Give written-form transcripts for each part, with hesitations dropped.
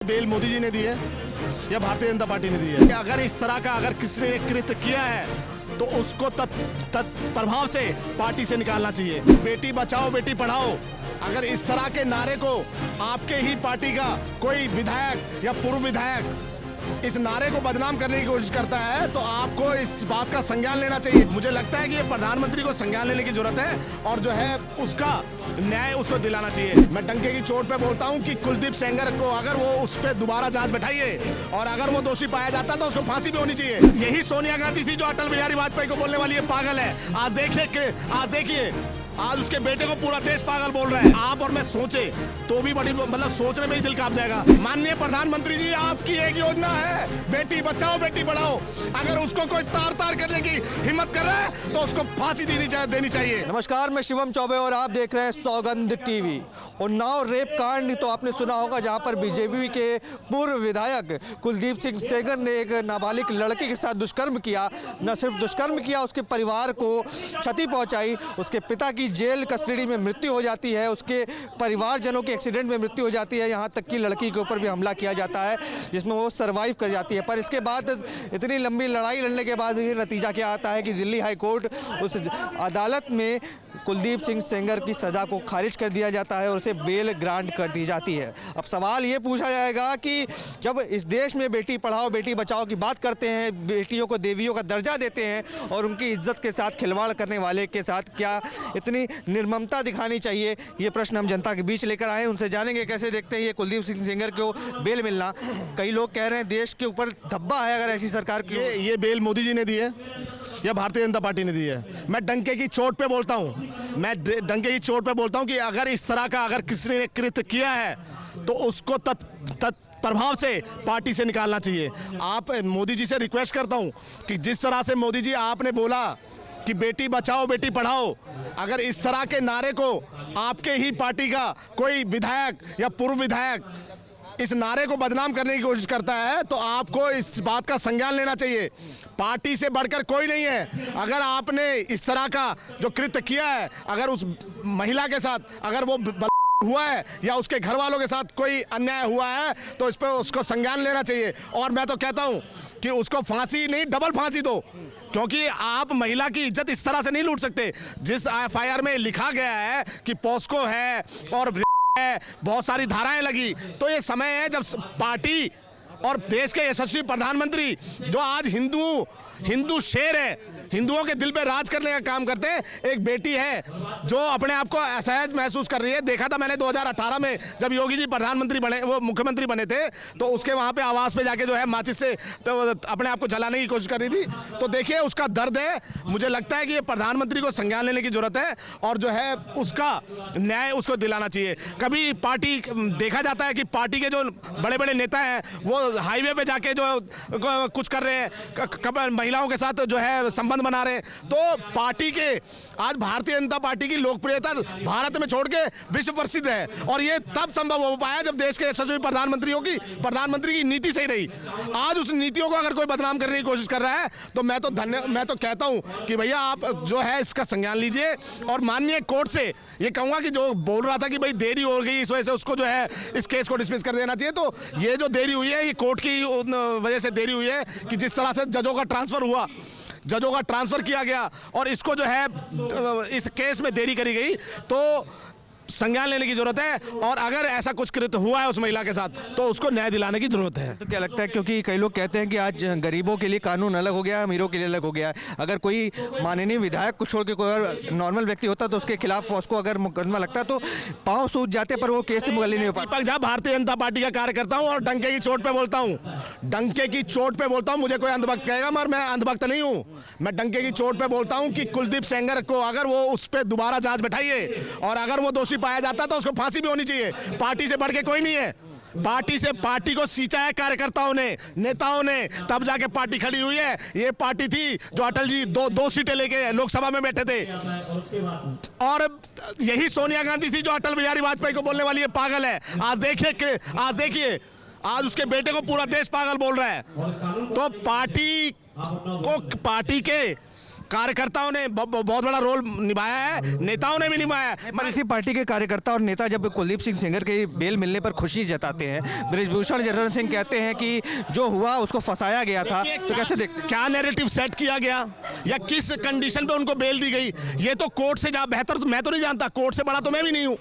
Bell Modi ji ने दी है या भारतीय जनता पार्टी ने दी है। अगर इस तरह का अगर किसी ने कृत्य किया है तो उसको तत्प्रभाव से पार्टी से निकालना चाहिए। बेटी बचाओ बेटी पढ़ाओ, अगर इस तरह के नारे को आपके ही पार्टी का कोई विधायक या पूर्व विधायक इस नारे को बदनाम करने की कोशिश करता है तो आपको इस बात का संज्ञान लेना चाहिए। मुझे लगता है कि ये प्रधानमंत्री को संज्ञान लेने की जरूरत है और जो है उसका न्याय उसको दिलाना चाहिए। मैं डंके की चोट पे बोलता हूं कि कुलदीप सेंगर को अगर वो उस पर दोबारा जांच बैठाइए और अगर वो दोषी पाया जाता तो उसको फांसी भी होनी चाहिए। यही सोनिया गांधी थी जो अटल बिहारी वाजपेयी को बोलने वाली है पागल है। आज देखिए आज उसके बेटे को पूरा देश पागल बोल रहा है। आप और मैं सोचे तो भी बड़ी मतलब सोचने में ही दिल कांप जाएगा। माननीय प्रधानमंत्री जी, आपकी एक योजना है बेटी बचाओ बेटी पढ़ाओ, अगर उसको कोई तार करने की हिम्मत कर रहा है तो उसको फांसी देनी चाहिए। नमस्कार, मैं शिवम चौबे और आप देख रहे हैं सौगंध टीवी। उन्नाव रेप कांड तो आपने सुना होगा, जहां पर बीजेपी के पूर्व विधायक कुलदीप सिंह सेंगर ने एक नाबालिग लड़की के साथ दुष्कर्म किया। न सिर्फ दुष्कर्म किया, उसके परिवार को क्षति पहुंचाई। उसके पिता की जेल कस्टडी में मृत्यु हो जाती है, उसके परिवारजनों के एक्सीडेंट में मृत्यु हो जाती है। यहाँ तक कि लड़की के ऊपर भी हमला किया जाता है जिसमें वो सर्वाइव कर जाती है। पर इसके बाद इतनी लंबी लड़ाई लड़ने के बाद ये नतीजा क्या आता है कि दिल्ली हाई कोर्ट उस अदालत में कुलदीप सिंह सेंगर की सज़ा को खारिज कर दिया जाता है और उसे बेल ग्रांट कर दी जाती है। अब सवाल ये पूछा जाएगा कि जब इस देश में बेटी पढ़ाओ बेटी बचाओ की बात करते हैं, बेटियों को देवियों का दर्जा देते हैं और उनकी इज्जत के साथ खिलवाड़ करने वाले के साथ क्या इतनी निर्ममता दिखानी चाहिए? ये प्रश्न हम जनता के बीच लेकर आए, उनसे जानेंगे कैसे देखते हैं ये कुलदीप सिंह सेंगर को बेल मिलना। कई लोग कह रहे हैं देश के ऊपर धब्बा है अगर ऐसी सरकार की। ये बेल मोदी जी ने दी है या भारतीय जनता पार्टी ने दी है। मैं डंके की चोट पे बोलता हूं कि अगर इस तरह का अगर किसी ने कृत्य किया है तो उसको प्रभाव से पार्टी से निकालना चाहिए। आप मोदी जी से रिक्वेस्ट करता हूं कि जिस तरह से मोदी जी आपने बोला कि बेटी बचाओ बेटी पढ़ाओ, अगर इस तरह के नारे को आपके ही पार्टी का कोई विधायक या पूर्व विधायक इस नारे को बदनाम करने की कोशिश करता है तो आपको इस बात का संज्ञान लेना चाहिए। पार्टी से बढ़कर कोई नहीं है। अगर आपने इस तरह का जो कृत्य किया है, अगर उस महिला के साथ अगर वो हुआ है या उसके घर वालों के साथ कोई अन्याय हुआ है तो इस पर उसको संज्ञान लेना चाहिए। और मैं तो कहता हूं कि उसको फांसी नहीं डबल फांसी दो, क्योंकि आप महिला की इज्जत इस तरह से नहीं लूट सकते। जिस एफआईआर में लिखा गया है कि पॉस्को है और बहुत सारी धाराएं लगी, तो ये समय है जब पार्टी और देश के यशस्वी प्रधानमंत्री जो आज हिंदू शेर है, हिंदुओं के दिल पे राज करने का काम करते हैं, एक बेटी है जो अपने आप को असहज महसूस कर रही है। देखा था मैंने 2018 में जब योगी जी वो मुख्यमंत्री बने थे तो उसके वहां पे आवास पे जाके जो है माचिस से तो अपने आप को जलाने की कोशिश कर रही थी। तो देखिए उसका दर्द है। मुझे लगता है कि ये प्रधानमंत्री को संज्ञान लेने की जरूरत है और जो है उसका न्याय उसको दिलाना चाहिए। कभी पार्टी देखा जाता है कि पार्टी के जो बड़े बड़े नेता हैं वो हाईवे पे जाके जो कुछ कर रहे हैं, महिलाओं के साथ जो है संबंध बना रहे हैं। तो पार्टी के आज भारतीय जनता पार्टी की लोकप्रियता भारत में छोड़ के विश्व प्रसिद्ध है और ये तब संभव हो पाया जब देश के यशस्वी प्रधानमंत्री की नीति सही रही। आज उस नीतियों को अगर कोई बदनाम करने की कोशिश कर रहा है तो मैं तो कहता हूं कि भैया आप जो है इसका संज्ञान लीजिए और माननीय कोर्ट से ये कहूंगा कि जो बोल रहा था कि भाई देरी हो गई इस वजह से उसको जो है इस केस को डिसमिस कर देना चाहिए। तो ये जो देरी हुई है ये कोर्ट की वजह से देरी हुई है कि जिस तरह से जजों का ट्रांसफर किया गया और इसको जो है इस केस में देरी करी गई, तो संज्ञान लेने की जरूरत है और अगर ऐसा कुछ कृत्य हुआ है उस महिला के साथ तो उसको न्याय दिलाने की जरूरत है। तो क्या लगता है, क्योंकि कई लोग कहते हैं कि आज गरीबों के लिए कानून अलग हो गया है, अमीरों के लिए अलग हो गया है। अगर कोई माननीय विधायक को छोड़ के कोई और नॉर्मल व्यक्ति होता तो उसके खिलाफ उसको अगर मुकदमा लगता तो पाँव सूझ जाते, पर वो केस से मुगली नहीं हो पाता। जब भारतीय जनता पार्टी का कार्य करता हूँ और डंके की चोट पे बोलता हूँ, मुझे कोई अंधभक्त कहेगा मगर मैं अंधभक्त नहीं हूँ। मैं डंके की चोट पे बोलता हूँ कि कुलदीप सेंगर को अगर वो उस पर दोबारा जांच बैठाइए और अगर वो दोषी पाया जाता तो उसको फांसी भी होनी चाहिए। पार्टी से बढ़ के कोई नहीं है। पार्टी को सींचा है कार्यकर्ताओं ने, नेताओं ने, तब जाके पार्टी खड़ी हुई है। ये पार्टी थी जो अटल जी दो सीटें लेके लोकसभा में बैठे थे और यही सोनिया गांधी थी जो अटल बिहारी वाजपेयी को बोलने वाली है पागल है। आज देखिए आज उसके बेटे को पूरा देश पागल बोल रहा है। तो पार्टी के कार्यकर्ताओं ने बहुत बड़ा रोल निभाया है, नेताओं ने भी निभाया है। पर इसी पार्टी के कार्यकर्ता और नेता जब कुलदीप सिंह सेंगर के बेल मिलने पर खुशी जताते हैं, बृजभूषण शरण सिंह कहते हैं कि जो हुआ उसको फंसाया गया था, तो कैसे देखते हैं? क्या नैरेटिव सेट किया गया या किस कंडीशन पे उनको बेल दी गई, ये तो कोर्ट से बेहतर तो मैं तो नहीं जानता, कोर्ट से बड़ा तो मैं भी नहीं हूं।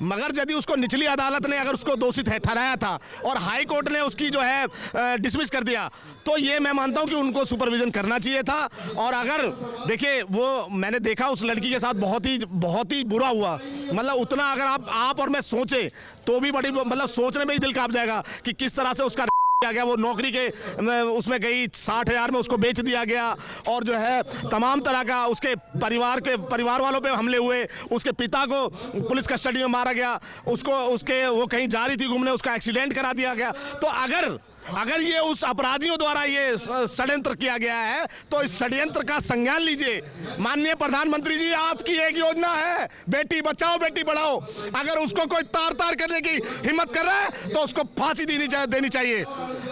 मगर यदि उसको निचली अदालत ने अगर उसको दोषी ठहराया था और हाई कोर्ट ने उसकी जो है डिसमिस कर दिया, तो ये मैं मानता हूं कि उनको सुपरविजन करना चाहिए था। और अगर देखिए वो मैंने देखा उस लड़की के साथ बहुत ही बुरा हुआ, मतलब उतना अगर आप और मैं सोचे तो भी बड़ी मतलब सोचने में ही दिल कांप जाएगा कि किस तरह से उसका किया गया। वो नौकरी के उसमें गई, 60,000 में उसको बेच दिया गया और जो है तमाम तरह का उसके परिवार वालों पे हमले हुए, उसके पिता को पुलिस कस्टडी में मारा गया, वो कहीं जा रही थी घूमने, उसका एक्सीडेंट करा दिया गया। तो अगर ये उस अपराधियों द्वारा ये षड्यंत्र किया गया है तो इस षड्यंत्र का संज्ञान लीजिए। माननीय प्रधानमंत्री जी, आपकी एक योजना है बेटी बचाओ बेटी पढ़ाओ, अगर उसको कोई तार करने की हिम्मत कर रहा है तो उसको फांसी देनी चाहिए।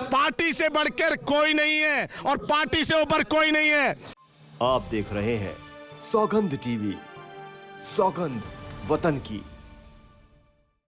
पार्टी से बढ़कर कोई नहीं है और पार्टी से ऊपर कोई नहीं है। आप देख रहे हैं सौगंध टीवी, सौगंध वतन की।